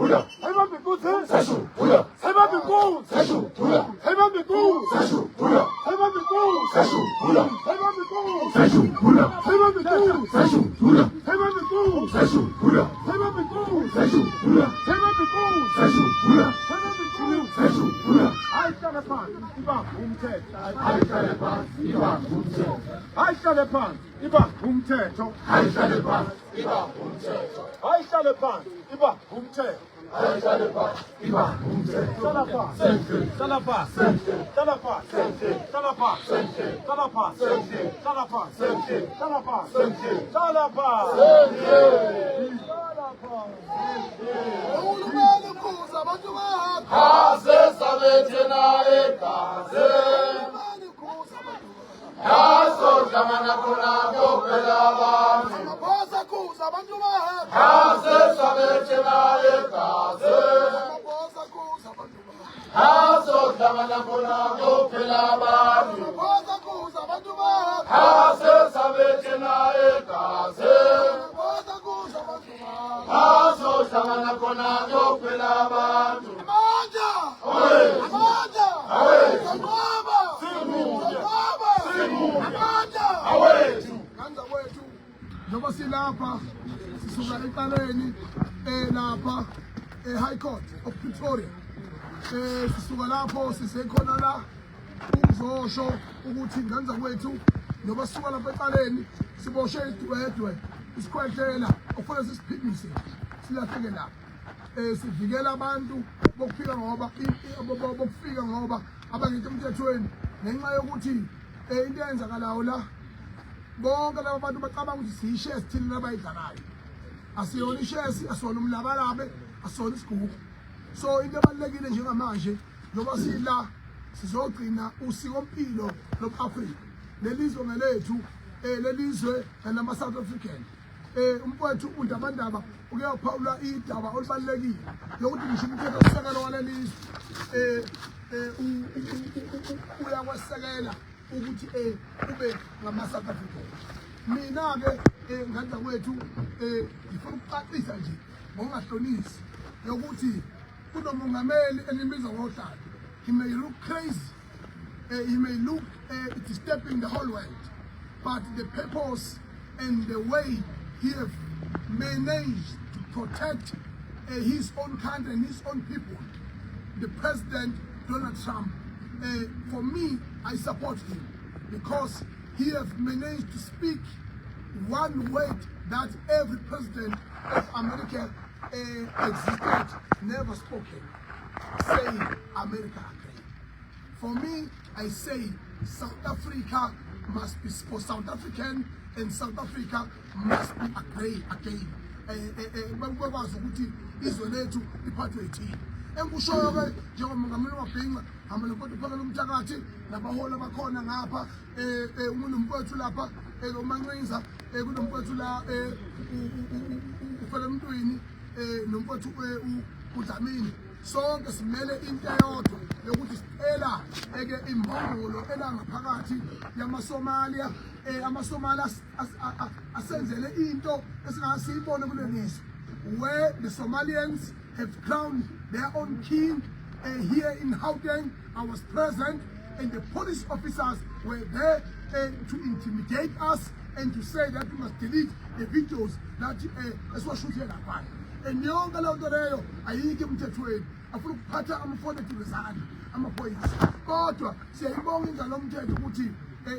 부려 살만빛 꽃은 세수 부려 살만빛 꽃 세수 부려 살만빛 꽃 세수 부려 살만빛 꽃 세수 부려 살만빛 꽃 세수 부려 살만빛 꽃 세수 부려 살만빛 꽃 세수 부려 살만빛 꽃 세수 부려 살만빛 꽃 세수 부려 살만빛 꽃 세수 부려 아이짜레판 이방 뭉체 아이카레파 이바 문제 아이짜레판 이방 뭉체 저 아이카레파 이바 문제 아이짜레판 이방 뭉체 아이카레파 이바 문제 살라파 센트 살라파 살라파 살라파 살라파 살라파 살라파 살라파 Uhulumeni ukuze abantu bahambe. 가세 사베테나에 가세 Uhulumeni ukuze abantu bahambe. 야소 자마나코나 고페라바 Amaphosa ukuze abantu bahambe. 가세 사베테나에 가세 Amaphosa ukuze abantu bahambe. 야소 자마나코나 고페라바 Amaphosa ukuze abantu bahambe. 가세 사베테나에 가세 Amaphosa ukuze abantu bahambe. 야소 자마나코나 고페라바 Amandla! Amandla! Sanqoba! Sanqoba! Amandla! Kanza kwethu njengoba silapha sisuka eqaleni lapha High Court of Pretoria. Sisuka lapho sisekhona la ukuzosho ukuthi ngenza kwethu njengoba sisuka lapha eqaleni siboshe idwedwe isikhwehlela okufanele sisiphilise silahleke la. Sivikela abantu bokufika ngoba abangekho emthethweni ngenxa yokuthi into eyenzakalayo la bonke laba bantu bacabanga ukuthi siyishare thina labayidlalayo. Asiyona ishare, asona umlabalabe, asona isigugu. So into ebalulekile njengamanje njengoba sila sizogcina usikompilo lo-Afrika lelizwe ngelethu lelizwe nama South African. Umfowethu uNdabandaba uke waphawula idaba olubalekile lokuthi ngisho umthetho osekelo walelizwe uyakwesekela ukuthi ube ngama South African. Mina ke ngenza kwethu ngifuna ukuqaqisa nje ngokungahlonisi yokuthi kunomongameli enimbiza ngohlalo. He may look crazy, he may look disturbing the whole world, but the purpose and the way he have managed to protect his own country and his own people, the President Donald Trump, for me, I support him because he have managed to speak one word that every president of America existed, never spoken, saying America agree. For me, I say South Africa must be for South African and South Africa must be agree again. Bakwazi ukuthi izwe lethu liphathwe yithini. Enkushoyo ke njengomongameli wabhinqa hamba lekodwa phakela umthakathi nabaholi abakhona ngapha umuntu lapha uManqinza kunomfowethu la ufela emntwini nomfowethu uDlamini. Sonke simele into eyodwa yokuthi sicela imbongolo elangaphakathi yamaSomalia amaSomalia asenzele into esingasiyibone kulelizwe, where the Somalians have crowned their own king here in Gauteng. I was present and the police officers were there to intimidate us and to say that we must delete the videos that esiwashuthela lapha. And yonke leyo nto leyo ayikho emthethweni. Afuna ukuphatha amafoni ethu ngezandla amaphoyisa. Kodwa siyayibonga indlela yomthetho ukuthi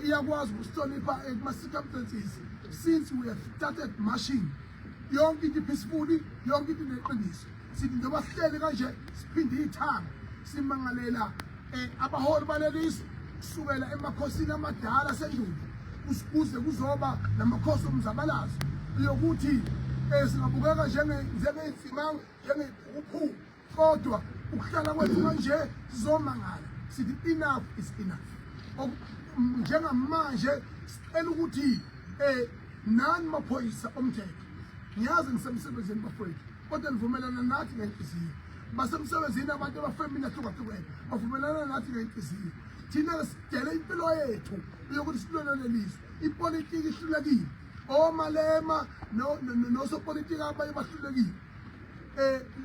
iyakwazi ukusihlonipha kuma-circumstances since we have started marching. Yonke into peacefully, yonke into neqiniso. Sithi njengoba sihleli kanje siphinde ithanga simangalela abaholi balelizwe kusukela emakhosini amadala asendulo kuze kuzoba namakhosi omzabalazo yokuthi singabukeka njengey'nsimanga njengey'phukuphuku, kodwa ukuhlala kwethu kanje sizomangala sithi enough is enough. Njengamanje sicela ukuthi nani maphoyisa omthetho, ngiyazi ngisemsebenzini bafowethu kodwa nivumelana nathi ngenhliziyo. Basemsebenzini abantu abafemini ahlukahlukene bavumelana nathi ngenhliziyo. Thina sidele impilo yethu yokuthi silwele lelizwe. Ipolitiki ihlulekile, omalema nosopolitiki abanye bahlulekile.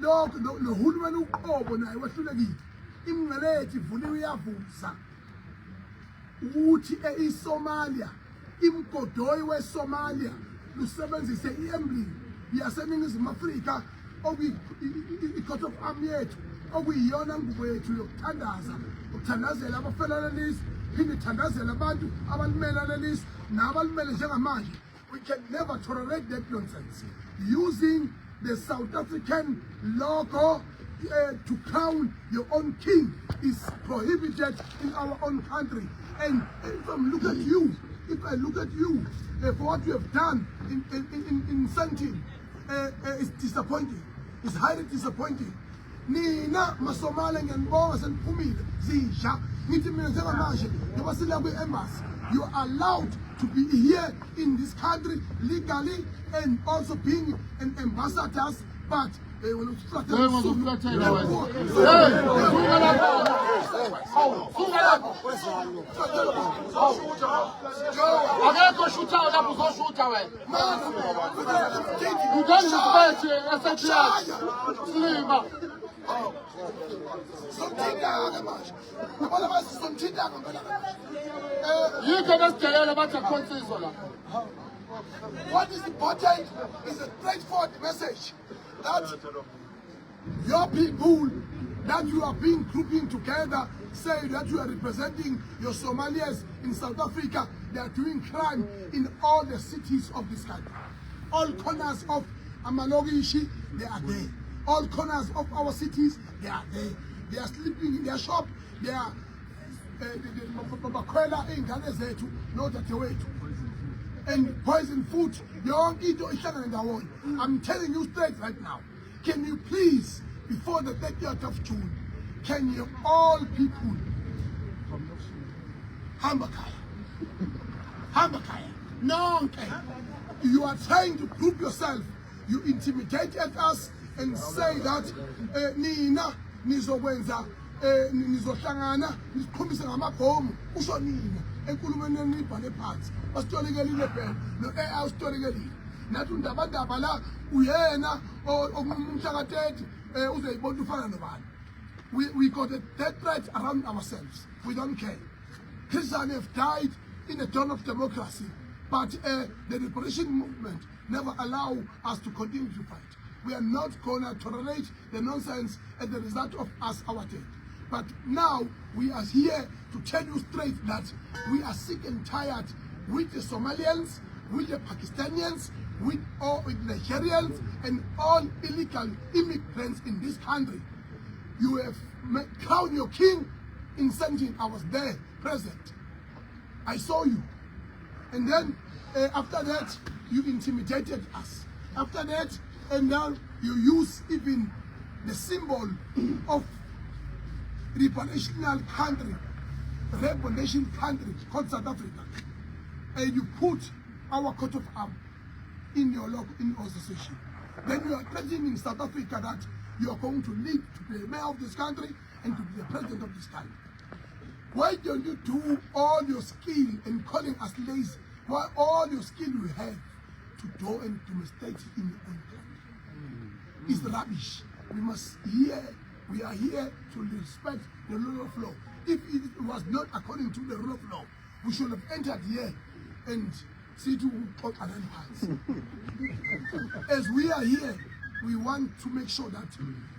lokho nohulumeni uqobo naye wehlulekile imngcelethi ivuliwe iyavuza ukuthi iSomalia imgodoyi weSomalia lusebenzise iemblem yaseningizimu Afrika okuyi-coat of arm yethu okuyiyona ngubo yethu yokuthandaza ukuthandazela abafelanelisi phinde ithandazela abantu abalimela lelizwe nabalimele njengamanje. We can never tolerate that nonsense. Using the South African logo to crown your own king is prohibited in our own country. And if I look at you, for what you have done in Sandton, it's disappointing. It's highly disappointing. Nina masomala ngiyanibonga seniphumile zisha ngithi mina njengamanje ngoba sila kwi-embassy you are allowed to be here in this country legally and also being an ambassadors, but what is important is a straightforward message that your people that you are being grouping together say that you are representing your Somalis in South Africa. They are doing crime in all the cities of this country. All corners of Amalogishi, they are there. All corners of our cities, they are there. They are sleeping in their shop. They are and poison food. I'm telling you straight right now. Can you please, before the 30th of June, can you all people, Hambakaya, no, okay. You are trying to group yourself. You intimidated us and say that Nina nizowenza nizohlangana nisikhombise ngamabhomu usho nina enkulumeni nibhale phansi basitholekelile phela no-AI usitholekelile nathi undabandaba la uyena okumhla ka-30 uzoyibona ufana nobani. We got a death threat around ourselves. We don't care. Christians have died in the dawn of democracy, but the liberation movement never allow us to continue to fight. We are not going to tolerate the nonsense as the result of us, our death. But now we are here to tell you straight that we are sick and tired with the Somalians, with the Pakistanians, with all the Nigerians and all illegal immigrants in this country. You have crowned your king in Sandton. I was there, present. I saw you. And then after that, you intimidated us. After that, and now you use even the symbol of revolutionary country called South Africa, and you put our coat of arms in your logo, in your association. Then you are threatening South Africa that you are going to leave to be the mayor of this country and to be the president of this country. Why don't you do all your skill and calling us lazy? Why all your skill you have to do and to mistake in your own country? It's rubbish. We are here to respect the rule of law. If it was not according to the rule of law, we should have entered here and see to talk another parts. As we are here, we want to make sure that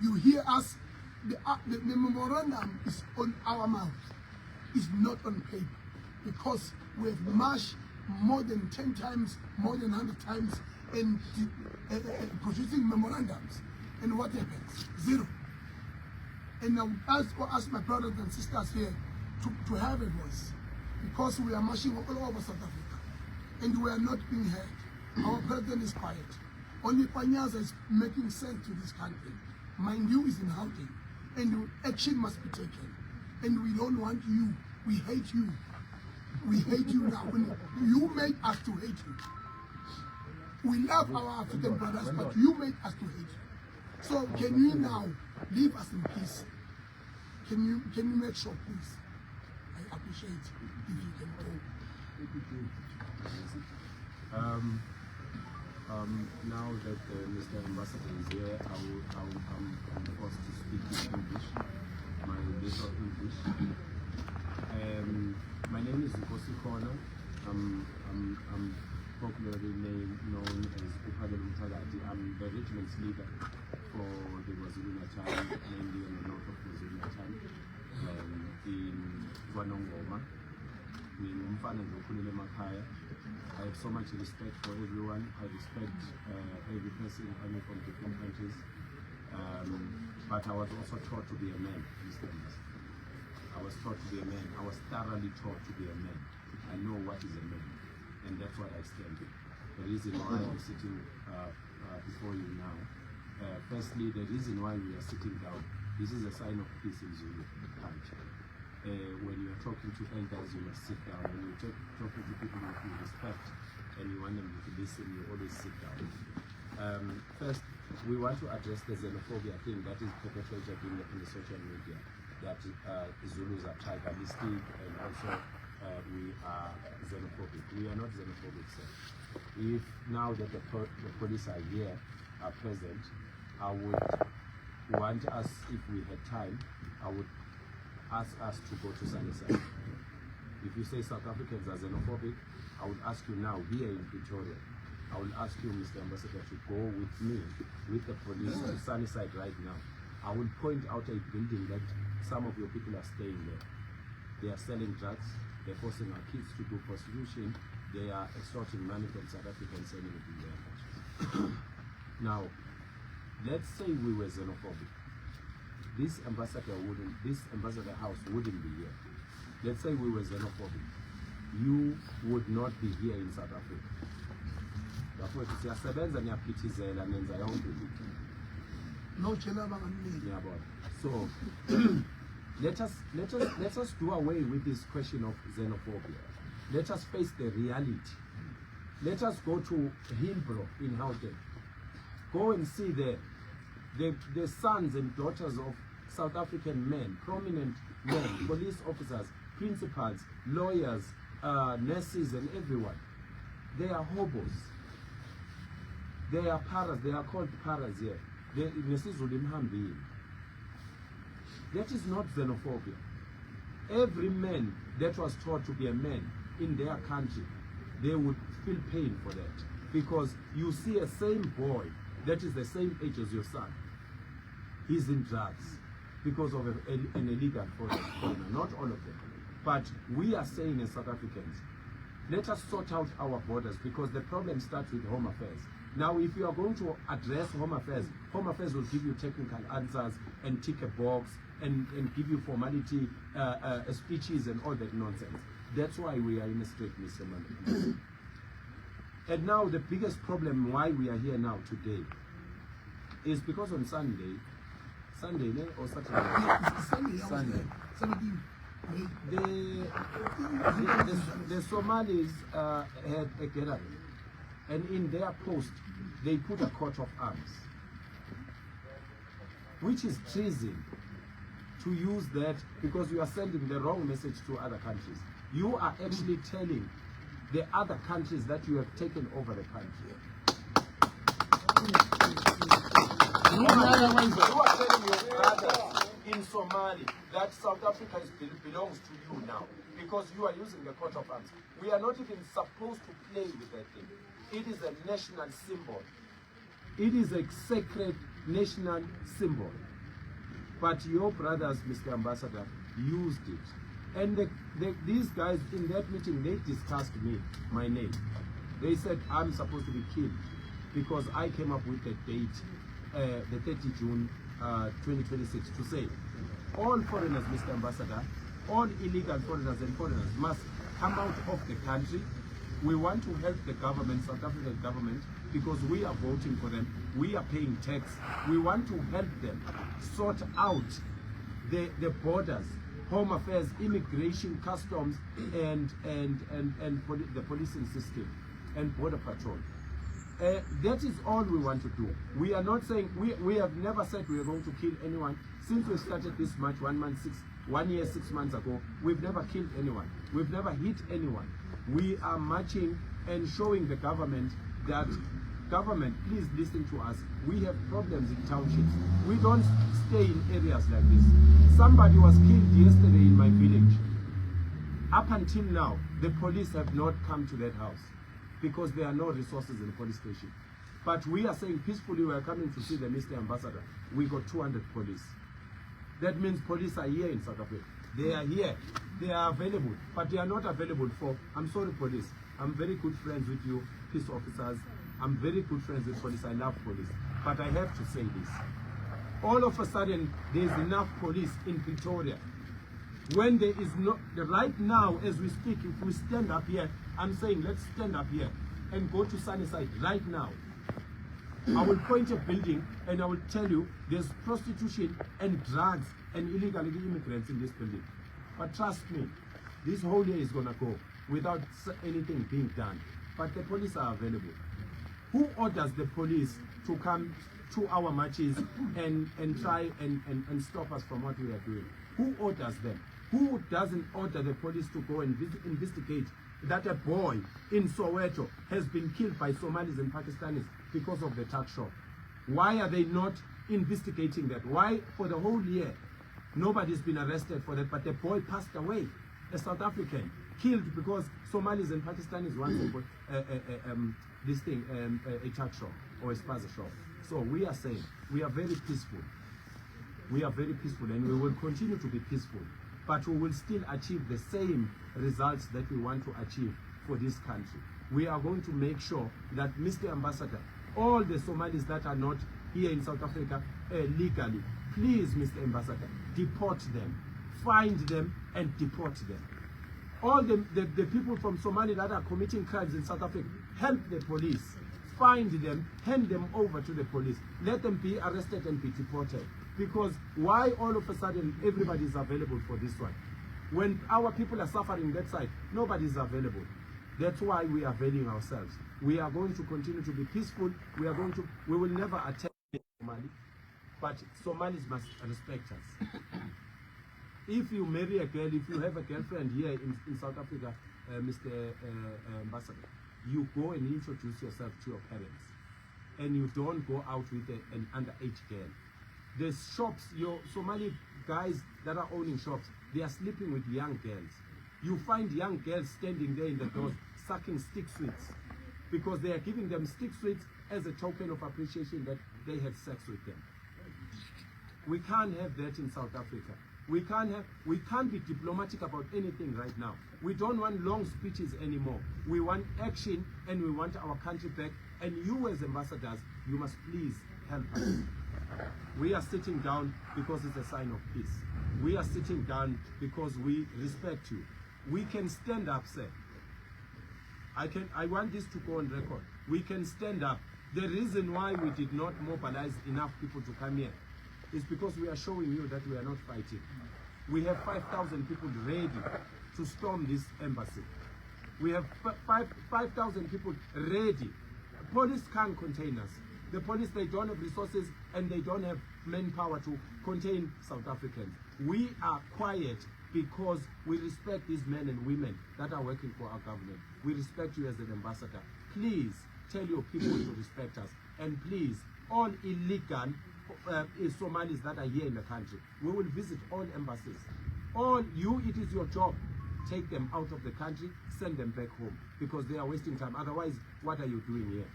you hear us. The memorandum is on our mouth. It's not on paper, because we have marched more than 10 times, more than 100 times in producing memorandums. And what happens? Zero. And I would ask my brothers and sisters here to have a voice, because we are marching all over South Africa and we are not being heard. Our president is quiet. Only Panyaza is making sense to this country. Mind you, is in Gauteng, and action must be taken. And we don't want you. We hate you. We hate you now. You made us to hate you. We love our African brothers, but you made us to hate you. So can you now leave us in peace? Can you make sure, please? I appreciate if you can go. Now that Mr. Ambassador is here, I'm forced to speak in English, my native English. My name is Nkosi Khona. I'm popularly known as Uphakele Mthakathi. I'm the regiment's leader for the KwaZulu-Natal, mainly in the north of KwaZulu-Natal, in KwaNongoma. I have so much respect for everyone. I respect every person coming from different countries. But I was also taught to be a man, Mr. Ambassador. I was taught to be a man. I was thoroughly taught to be a man. I know what is a man, and that's what I stand for. The reason why I'm sitting before you now, firstly, the reason why we are sitting down, this is a sign of peace in Zulu culture. When you are talking to elders, you must sit down. When you're talking to people with respect and you want them to listen, you always sit down. First, we want to address the xenophobia thing that is perpetrated in the social media, that Zulus are tribalistic and also we are xenophobic. We are not xenophobic, sir. If now that the police are here, are present, I would want us, if we had time, I would ask us to go to Sunnyside. If you say South Africans are xenophobic, I would ask you now here in Pretoria, I will ask you, Mr. Ambassador, to go with me, with the police to Sunnyside right now. I will point out a building that some of your people are staying there. They are selling drugs, they're forcing our kids to do prostitution, they are extorting money from South Africans selling it in their countries. Now, let's say we were xenophobic. This ambassador house wouldn't be here. Let's say we were xenophobic. You would not be here in South Africa. So let us do away with this question of xenophobia. Let us face the reality. Let us go to Hillbrow in Gauteng. Go and see the sons and daughters of South African men, prominent men, police officers, principals, lawyers, nurses and everyone. They are hobos. They are paras, they are called paras here. That is not xenophobia. Every man that was taught to be a man in their country, they would feel pain for that. Because you see a same boy that is the same age as your son. He's in drugs because of an illegal foreigner, not all of them. But we are saying as South Africans, let us sort out our borders because the problem starts with Home Affairs. Now, if you are going to address Home Affairs will give you technical answers and tick a box and give you formality speeches and all that nonsense. That's why we are in a strait, Mr. Mandela. And now the biggest problem why we are here now today is because on Sunday or Saturday? Sunday. The Somalis had a gathering, and in their post they put a coat of arms, which is treason to use that because you are sending the wrong message to other countries. You are actually telling the other countries that you have taken over the country. You are telling your brothers in Somalia that South Africa belongs to you now because you are using the coat of arms. We are not even supposed to play with that thing. It is a national symbol. It is a sacred national symbol. But your brothers, Mr. Ambassador, used it. And these guys in that meeting, they discussed me, my name. They said I'm supposed to be killed because I came up with the date, the 30 June 2026, to say all foreigners, Mr. Ambassador, all illegal foreigners and foreigners must come out of the country. We want to help the government, South African government, because we are voting for them. We are paying tax. We want to help them sort out the borders, Home Affairs, immigration, customs, and the policing system and border patrol. That is all we want to do. We are not saying, we have never said we are going to kill anyone. Since we started this march 1 year, 6 months ago, we've never killed anyone. We've never hit anyone. We are marching and showing the government that government, please listen to us. We have problems in townships. We don't stay in areas like this. Somebody was killed yesterday in my village. Up until now, the police have not come to that house because there are no resources in the police station. But we are saying peacefully we are coming to see the Mr. Ambassador. We got 200 police. That means police are here in South Africa. They are here. They are available. But they are not available for, I'm sorry police. I'm very good friends with you, peace officers. I'm very good friends with police. I love police. But I have to say this. All of a sudden, there is enough police in Pretoria. When there is no, right now as we speak, if we stand up here, I'm saying let's stand up here and go to Sunnyside right now. I will point a building and I will tell you there's prostitution and drugs and illegal immigrants in this building. But trust me, this whole year is gonna go without anything being done. But the police are available. Who orders the police to come to our marches and try and stop us from what we are doing? Who orders them? Who doesn't order the police to go and investigate that a boy in Soweto has been killed by Somalis and Pakistanis because of the tuck shop? Why are they not investigating that? Why for the whole year nobody's been arrested for that, but the boy passed away, a South African, killed because Somalis and Pakistanis wanted a tuck shop or a spaza shop. So we are saying we are very peaceful. We are very peaceful and we will continue to be peaceful. But we will still achieve the same results that we want to achieve for this country. We are going to make sure that, Mr. Ambassador, all the Somalis that are not here in South Africa legally, please, Mr. Ambassador, deport them, find them and deport them. All the people from Somalia that are committing crimes in South Africa, help the police, find them, hand them over to the police, let them be arrested and be deported. Because why all of a sudden everybody is available for this one? When our people are suffering that side, nobody is available. That's why we are availing ourselves. We are going to continue to be peaceful. We will never attack Somali, but Somalis must respect us. If you marry a girl, if you have a girlfriend here in South Africa, Mr. Ambassador, you go and introduce yourself to your parents. And you don't go out with an underage girl. There's shops, your Somali guys that are owning shops, they are sleeping with young girls. You find young girls standing there in the doors sucking stick sweets because they are giving them stick sweets as a token of appreciation that they had sex with them. We can't have that in South Africa. We can't be diplomatic about anything right now. We don't want long speeches anymore. We want action and we want our country back. And you as ambassadors, you must please help us. We are sitting down because it's a sign of peace. We are sitting down because we respect you. We can stand up, sir. I want this to go on record. We can stand up. The reason why we did not mobilize enough people to come here is because we are showing you that we are not fighting. We have 5,000 people ready to storm this embassy. We have 5,000 people ready. Police can't contain us. The police, they don't have resources and they don't have manpower to contain South Africans. We are quiet because we respect these men and women that are working for our government. We respect you as an ambassador. Please tell your people to respect us. And please, all illegal Somalis that are here in the country, we will visit all embassies. It is your job. Take them out of the country, send them back home because they are wasting time. Otherwise, what are you doing here?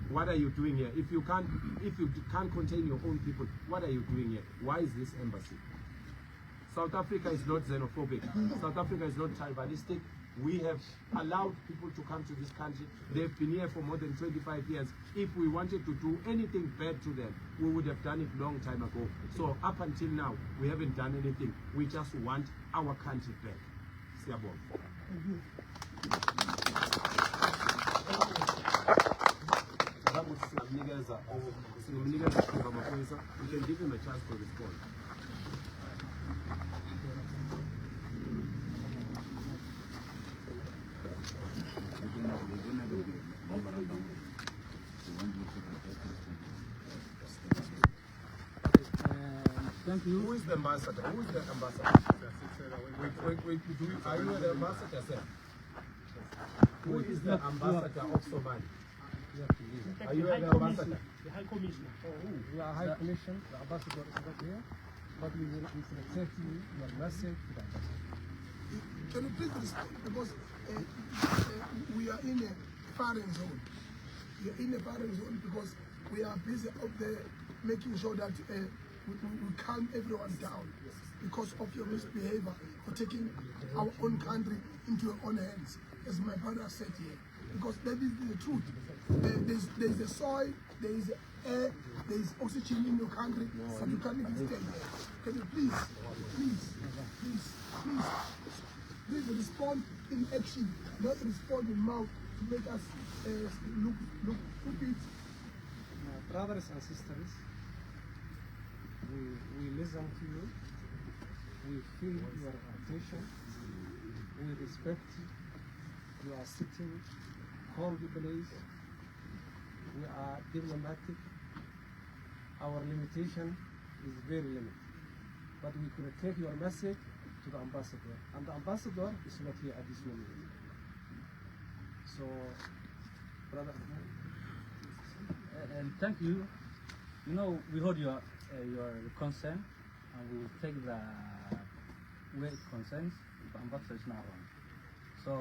What are you doing here? If you can't contain your own people, what are you doing here? Why is this embassy? South Africa is not xenophobic. South Africa is not tribalistic. We have allowed people to come to this country. They've been here for more than 25 years. If we wanted to do anything bad to them, we would have done it long time ago. So up until now, we haven't done anything. We just want our country back. Siyabonga. We can give him a chance to respond. Thank you. Who is the ambassador? Who is the ambassador? Are you the ambassador, sir? Who is the ambassador of Somalia? Are you an ambassador? The High Commissioner. We are High Commission, the ambassador is not here, but we will take your message to the ambassador. Can you please respond? Because we are in a firing zone. We are in a firing zone because we are busy out there making sure that we calm everyone down because of your misbehavior for taking our own country into your own hands, as my brother said here. Because that is the truth. There's a soil, there is air, there is oxygen in your country, but you can't even stay there. Can you please respond in action, not respond in mouth to make us look stupid. Brothers and sisters, we listen to you, we feel your attention, we respect you. You are sitting, hold the place, we are diplomatic. Our limitation is very limited, but we could take your message to the ambassador, and the ambassador is not here at this moment. So, brother, and thank you. You know, we heard your concern, and we will take the way it concerns. The ambassador is not around. So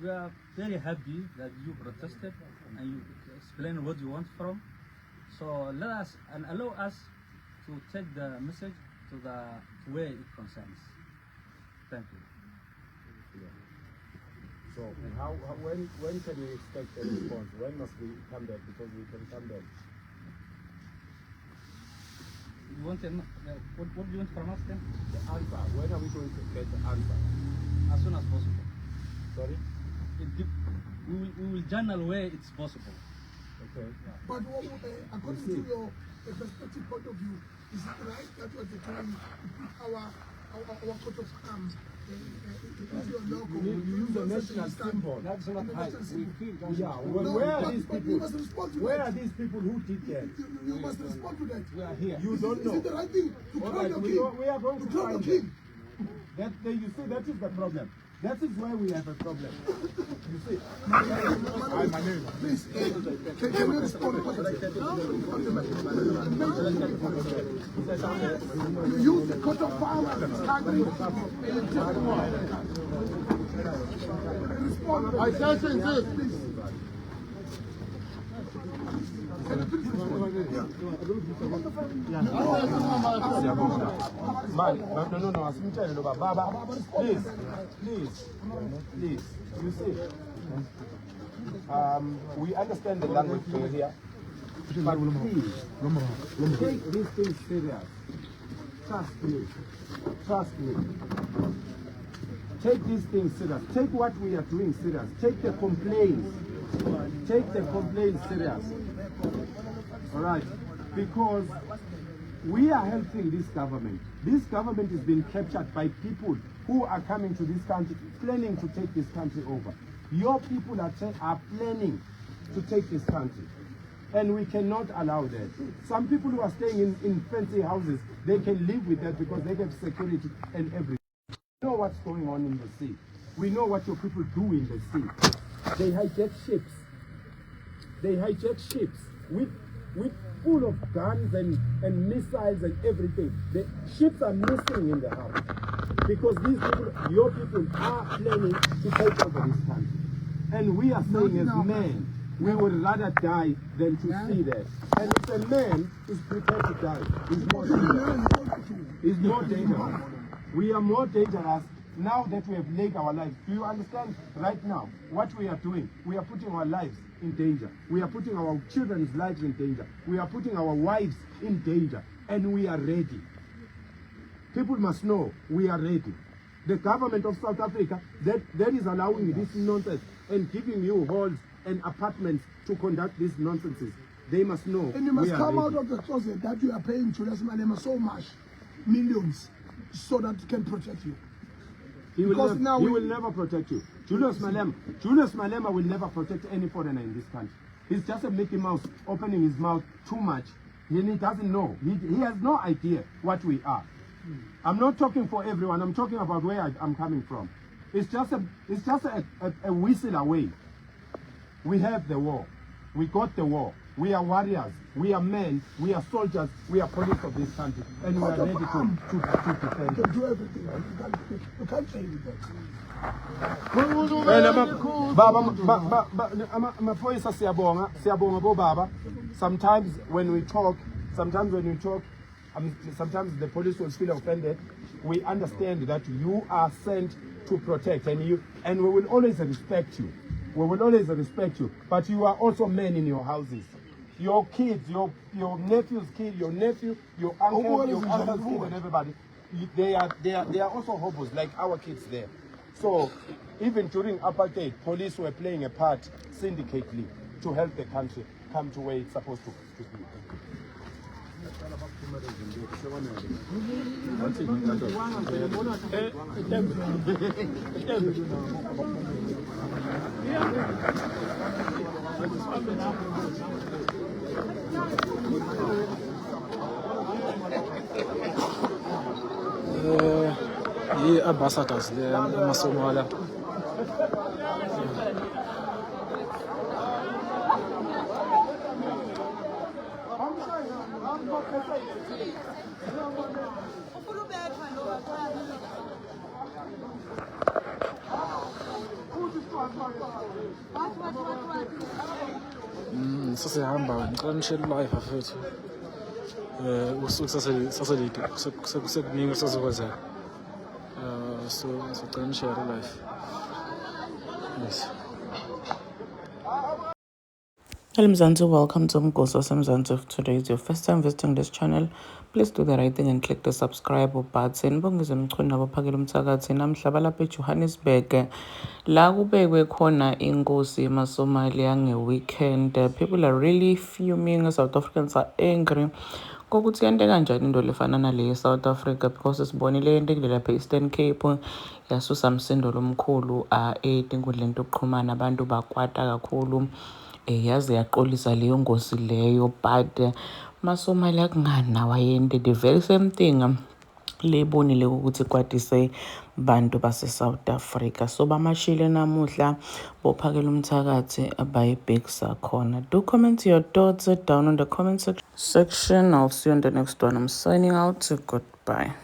we are very happy that you protested and you explain what you want from. So let us and allow us to take the message to the way it concerns. Thank you. So when can we expect a response? When must we come back? Because we can come back. You want what do you want from us then? The answer. When are we going to get the answer? As soon as possible. Sorry? We will journal where it's possible. Okay. But according to your perspective point of view, is it right that what you're trying to put our coat of arms into your logo? You use a national symbol. that's not right. We feel that's Yeah. not Well, No, where are but- these but people? you must respond to Where that. are these people who did that? You must respond to that. we are here. You don't Is it the know. right thing to All crown right, your we king? are going to To crown your find king? them. You see, that is the problem. That is where we have a problem. You see, Please, can we respond? You use the coat of arms of this country. Respond. I sentence this. Please. man, no, asimtshele lo baba. Please. You see, we understand the language here, but please, take these things serious. Trust me. Take these things serious. Take what we are doing serious. Take the complaints serious. All right, because we are helping this government. This government is being captured by people who are coming to this country, planning to take this country over. Your people are planning to take this country. And we cannot allow that. Some people who are staying in fancy houses, they can live with that because they have security and everything. We know what's going on in the sea. We know what your people do in the sea. They hijack ships with full of guns and missiles and everything. The ships are missing in the house because these people, your people, are planning to take over this country. And we are saying as men, we would rather die than to see that. And if a man is prepared to die, is more dangerous. We are more dangerous now that we have laid our lives. Do you understand? Right now, what we are doing, we are putting our lives in danger. We are putting our children's lives in danger. We are putting our wives in danger. And we are ready. People must know we are ready. The government of South Africa, that is allowing this nonsense and giving you halls and apartments to conduct these nonsenses. They must know. And you must we are come ready. out of the closet that you are paying Julius Malema so much, millions, so that he can protect you. He Because now we- will never protect you. Julius Malema will never protect any foreigner in this country. He's just a Mickey Mouse opening his mouth too much. And he doesn't know. He has no idea what we are. I'm not talking for everyone. I'm talking about where I'm coming from. It's just a whistle away. We have the war. We got the war. We are warriors. We are men. We are soldiers. We are police of this country. And we are ready to defend. You can do everything. You can't play with that. Amaphoyisa siyabonga bo baba. Sometimes when we talk, sometimes the police will feel offended. We understand that you are sent to protect, and we will always respect you. We will always respect you. But you are also men in your houses. Your kids, your nephew's kid, your nephew, your uncle, your uncle's kid, and everybody. They are also hobos like our kids there. So even during apartheid, police were playing a part syndicately to help the country come to where it's supposed to be. ambassadors emaSomalia. Sesihamba ngicela nishare live afethu. Usuku sekuningi sazokwenzeka. So ngicela nishare live. Yes. Hello Mzansi, welcome to Mgosi Mzansi. If today is your first time visiting this channel, please do the right thing and click the subscribe button. Bongize mchuna baphakela umthakathi namhlaba lapha eJohannesburg la kubekwe khona inkosi emaSomalia ngeweekend. People are really fuming. South Africans are angry kokuthi yente kanjani into lefana nale South Africa, because sibonile into lapha Eastern Cape yasusa umsindo lomkhulu etinkundleni zokuxhumana, abantu bakwata kakhulu. Yaze yaqolisa leyo ngosi leyo, but maSomalia kungana wayende the very same thing lebonile ukuthi kwatise bantu base South Africa. So bamashile namuhla bophakela umthakathi abayibhekisa khona. Do comment your thoughts down on the comment section. I'll see you on the next one. I'm signing out. Goodbye.